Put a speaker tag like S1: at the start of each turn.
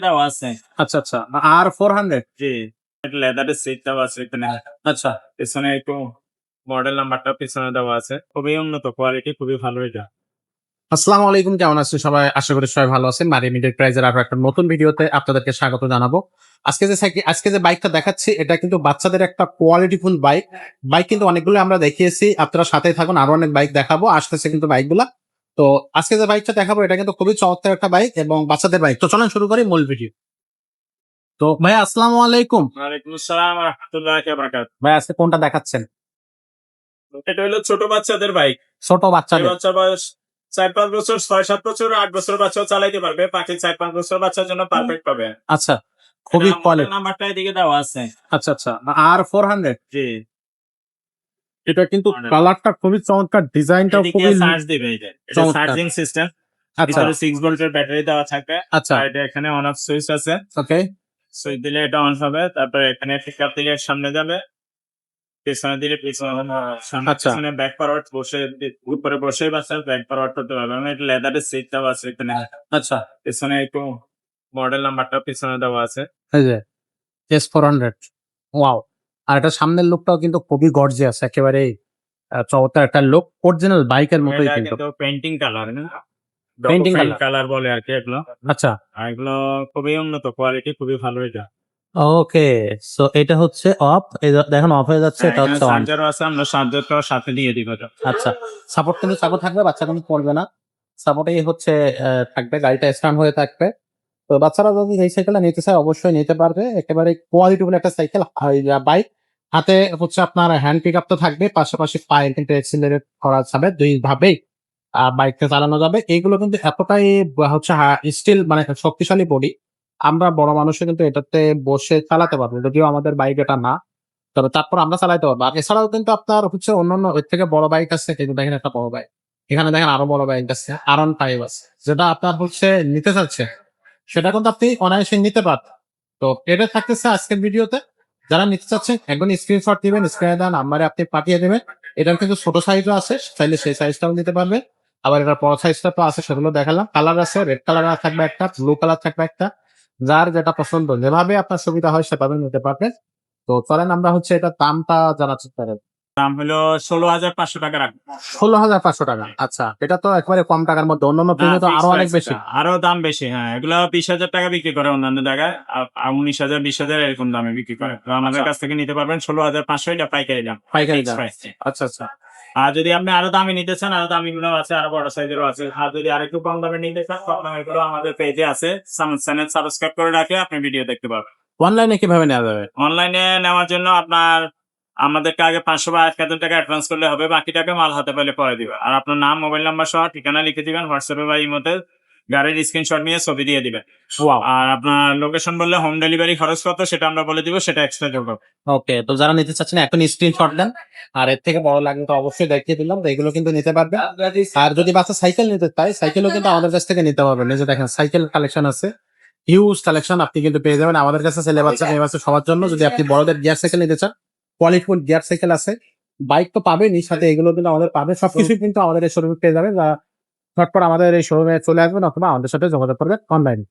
S1: দেওয়া আছে।
S2: আচ্ছা, আচ্ছা। R400
S1: জি, এটা লেদারের সিট দেওয়া আছে এখানে।
S2: আচ্ছা।
S1: পেছনে একটু মডেল নাম্বারটা পেছনে দেওয়া আছে। খুবই উন্নত কোয়ালিটি, খুবই ভালো এটা।
S2: আসসালামু আলাইকুম, কেমন আছেন সবাই? আশা করি সবাই ভালো আছেন। মারি মিড প্রাইজের আরো একটা নতুন ভিডিওতে আপনাদেরকে স্বাগত জানাবো। আজকে যে বাইকটা দেখাচ্ছি এটা কিন্তু বাচ্চাদের একটা কোয়ালিটিফুল বাইক। বাইক কিন্তু অনেকগুলো আমরা দেখিয়েছি। আপনারা সাথেই থাকুন, আরো অনেক বাইক দেখাবো। আসতেছে কিন্তু বাইকগুলা। তো আজকে যে বাইকটা দেখাবো এটা কিন্তু খুবই চমৎকার একটা বাইক এবং বাচ্চাদের বাইক। তো চলেন শুরু করি মূল ভিডিও। তো ভাইয়া আসসালামু আলাইকুম।
S1: ওয়ালাইকুম আসসালাম ওয়া রাহমাতুল্লাহি ওয়া বারাকাতুহু।
S2: ভাই আজকে কোনটা দেখাচ্ছেন?
S1: এটা হলো ছোট বাচ্চাদের বাইক।
S2: ছোট
S1: এই
S2: বাচ্চাদের।
S1: বাচ্চার বয়স ৪-৫ বছর, ৬-৭ বছর, ৮ বছর বাচ্চাও চালাইতে পারবে। বাকি ৪-৫ বছর বাচ্চার জন্য পারফেক্ট পাবে।
S2: আচ্ছা, খুবই
S1: এটা মডেল
S2: কোয়ালিটি।
S1: নাম্বারটা এদিকে দেওয়া আছে।
S2: আচ্ছা, আচ্ছা। R400
S1: জি,
S2: এটা কিন্তু
S1: মডেল।
S2: কালারটা খুবই চমৎকার, ডিজাইনটাও
S1: এদিকে
S2: খুবই
S1: চার্জ দিবে এটা। এটা
S2: চমৎকার।
S1: Charging system.
S2: আচ্ছা,
S1: ভিতরে 6 ভোল্টের ব্যাটারি দেওয়া থাকবে।
S2: আচ্ছা।
S1: আর এটা এখানে অন অফ সুইচ আছে।
S2: ওকে।
S1: সুইচ দিলে এটা অন হবে। তারপরে এখানে পিকআপ দিলে সামনে যাবে। পেছনে দিলে পেছনে সামনে
S2: আচ্ছা,
S1: পেছনে ব্যাক ফরওয়ার্ড বসে উপরে বসেই বাচ্চা ব্যাক ফরওয়ার্ড করতে পারবে। মানে এটা লেদারের সিট দেওয়া আছে এখানে।
S2: আচ্ছা।
S1: পেছনে একটু মডেল নাম্বারটা পেছনে দেওয়া আছে।
S2: এই যে S400, ওয়াও! আর এটা সামনের লুকটাও কিন্তু খুবই গর্জিয়াস, একেবারেই চমৎকার একটা লুক। অরিজিনাল বাইকের মতোই
S1: এটা
S2: কিন্তু।
S1: কিন্তু পেইন্টিং কালার না?
S2: Painting
S1: paint
S2: colour.
S1: কালার বলে আরকি এগুলো।
S2: আচ্ছা।
S1: আর এগুলো খুবই উন্নত কোয়ালিটি, খুবই ভালো এটা।
S2: ওকে। সো এটা হচ্ছে অফ। এই দেখেন অফ হয়ে যাচ্ছে,
S1: হ্যাঁ,
S2: এটা
S1: এখানে
S2: হচ্ছে অন।
S1: চার্জারও আছে। আমরা চার্জারটাও সাথে দিয়ে দিব এটা।
S2: আচ্ছা। সাপোর্ট কিন্তু চালু থাকবে, বাচ্চা কিন্তু পড়বে না। সাপোর্টেই হচ্ছে থাকবে, গাড়িটা স্টার্ট হয়ে থাকবে। তো বাচ্চারা যদি এই সাইকেলটা নিতে চায় অবশ্যই নিতে পারবে। একেবারে কোয়ালিটিফুল একটা সাইকেল, বাইক। হাতে হচ্ছে আপনার হ্যান্ড পিক আপ তো থাকবে, পাশাপাশি পায়ে কিন্তু এক্সিলারেট করা যাবে, দুই ভাবেই বাইকটা চালানো যাবে। এগুলো কিন্তু এতটাই হচ্ছে স্টিল, মানে শক্তিশালী বডি। আমরা বড় মানুষও কিন্তু এটাতে বসে চালাতে পারবো, যদিও আমাদের বাইক এটা না। তবে তারপর আমরা চালাইতে পারবো। আর এছাড়াও কিন্তু আপনার হচ্ছে অন্যান্য এর থেকে বড় বাইক আছে, কিন্তু দেখেন একটা বড় বাইক। এখানে দেখেন আরো বড় বাইক আছে, R15 আছে, যেটা আপনার হচ্ছে নিতে চাচ্ছে সেটা কিন্তু আপনি অনায়াসে নিতে পারবেন। তো এটা থাকতেছে আজকের ভিডিওতে। যারা নিতে চাচ্ছেন একদম স্ক্রিনশট দিবেন, স্ক্রিনে দেওয়া নাম্বারে আপনি পাঠিয়ে দেবেন। এটার কিন্তু ছোট সাইজও আছে, চাইলে সেই সাইজটাও নিতে পারবেন। আবার এটার বড় সাইজটা তো আছে, সেগুলো দেখালাম। কালার আছে, রেড কালার থাকবে একটা, ব্লু কালার থাকবে একটা। যার যেটা পছন্দ, যেভাবে আপনার সুবিধা হয় সেভাবে নিতে পারবেন। তো চলেন আমরা হচ্ছে এটার দামটা জানার চেষ্টা করি।
S1: দাম হলো ১৬,৫০০ টাকা রাখবো।
S2: ১৬,৫০০ টাকা। আচ্ছা, এটা তো একবারে কম টাকার মধ্যে। অন্যান্য
S1: না,
S2: প্রিমিয়াম তো
S1: ফিক্সড
S2: আরো অনেক
S1: প্রাইস
S2: বেশি।
S1: এটা। আরো দাম বেশি। হ্যাঁ, এগুলো ২০,০০০ টাকা বিক্রি করে অন্যান্য জায়গায়। ১৯,০০০, ২০,০০০ এরকম দামে বিক্রি করে। তো আমাদের
S2: আচ্ছা,
S1: কাছ থেকে নিতে পারবেন ১৬,৫০০, এটা পাইকারি দাম।
S2: পাইকারি
S1: ফিক্সড
S2: দাম।
S1: প্রাইস।
S2: আচ্ছা, আচ্ছা।
S1: আর যদি আপনি আরো দামি নিতে চান, আরো দামি গুলো আছে, আরো বড় সাইজেরও আছে। আর যদি আরেকটু কম দামে নিতে চান, কম দামের গুলো আমাদের পেজে আছে। চ্যানেল সাবস্ক্রাইব করে রাখলে আপনি ভিডিও দেখতে পারবেন।
S2: অনলাইনে কিভাবে নেওয়া যাবে?
S1: অনলাইনে নেওয়ার জন্য আপনার আমাদেরকে আগে ৫০০ বা ১,০০০ টাকা অ্যাডভান্স করলে হবে। বাকি টাকা মাল হাতে পেলে পরে দিবে। আর আপনার নাম, মোবাইল নাম্বার সহ ঠিকানা লিখে দিবেন হোয়াটসঅ্যাপে বা ইমোতে। গাড়ির স্ক্রিনশট নিয়ে ছবি দিয়ে দিবেন।
S2: ওয়াও!
S1: আর আপনার লোকেশন বললে হোম ডেলিভারি খরচ কত সেটা আমরা বলে দিব, সেটা এক্সট্রা যোগ হবে।
S2: ওকে। তো যারা নিতে চাচ্ছেন এখন স্ক্রিনশট দেন। আর এর থেকে বড় লাগলে তো অবশ্যই দেখিয়ে দিলাম। তো এগুলো কিন্তু নিতে পারবেন। আর যদি বাচ্চা সাইকেল নিতে চায়, সাইকেলও কিন্তু আমাদের কাছ থেকে নিতে পারবেন। এই যে দেখেন সাইকেল কালেকশন আছে। হিউজ কালেকশন আপনি কিন্তু পেয়ে যাবেন আমাদের কাছে, ছেলে বাচ্চা মেয়ে বাচ্চা সবার জন্য। যদি আপনি বড়দের গিয়ার সাইকেল নিতে চান, কোয়ালিটিফুল গিয়ার সাইকেল আছে। বাইক তো পাবেনই, সাথে এগুলো কিন্তু আমাদের পাবেন। সবকিছুই কিন্তু আমাদের এই শোরুমে পেয়ে যাবেন। ঝটপট আমাদের এই শোরুমে চলে আসবেন অথবা আমাদের সাথে যোগাযোগ করবেন অনলাইনে।